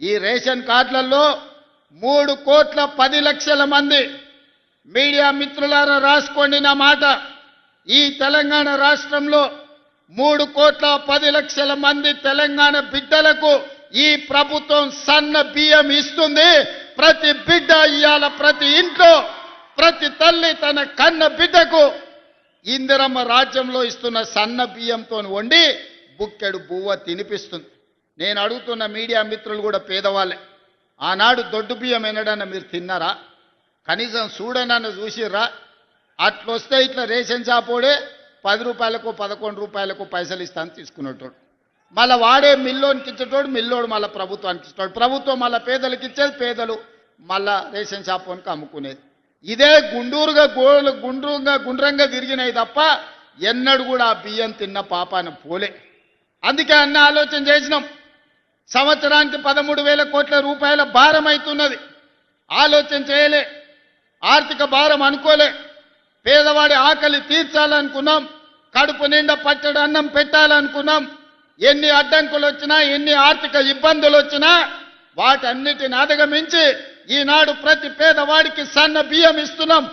ఈ రేషన్ కార్డులలో 3,10,00,000 మంది మీడియా మిత్రులారా రాసుకోండి నా మాట. ఈ తెలంగాణ రాష్ట్రంలో 3,10,00,000 మంది తెలంగాణ బిడ్డలకు ఈ ప్రభుత్వం సన్న బియ్యం ఇస్తుంది. ప్రతి బిడ్డ ఇయాల ప్రతి ఇంట్లో ప్రతి తల్లి తన కన్న బిడ్డకు ఇందిరమ్మ రాజ్యంలో ఇస్తున్న సన్న బియ్యంతో వండి బుక్కెడు బువ్వ తినిపిస్తుంది. నేను అడుగుతున్న మీడియా మిత్రులు కూడా పేదవాళ్ళే. ఆనాడు దొడ్డు బియ్యం ఎన్నడన్నా మీరు తిన్నారా? కనీసం చూడనన్న చూసిర్రా? అట్లొస్తే ఇట్లా రేషన్ షాపోడే 10 రూపాయలకు 11 రూపాయలకు పైసలు ఇస్తాను తీసుకునేటోడు. మళ్ళీ వాడే మిల్లోనికి ఇచ్చేటోడు, మిల్లోడు మళ్ళీ ప్రభుత్వానికి ఇచ్చేటోడు, ప్రభుత్వం మళ్ళీ పేదలకు ఇచ్చేది, పేదలు మళ్ళా రేషన్ షాపోనికి అమ్ముకునేది. ఇదే గుండ్రంగా తిరిగినాయి తప్ప ఎన్నడూ కూడా ఆ బియ్యం తిన్న పాపాన పోలే. అందుకే అన్న ఆలోచన చేసినాం. సంవత్సరానికి 13,000 కోట్ల రూపాయల భారం అవుతున్నది. ఆలోచన చేయలే, ఆర్థిక భారం అనుకోలే. పేదవాడి ఆకలి తీర్చాలనుకున్నాం, కడుపు నిండా పట్టడి అన్నం పెట్టాలనుకున్నాం. ఎన్ని అడ్డంకులు వచ్చినా, ఎన్ని ఆర్థిక ఇబ్బందులు వచ్చినా వాటన్నిటిని అధిగమించి ఈనాడు ప్రతి పేదవాడికి సన్న బియ్యం ఇస్తున్నాం.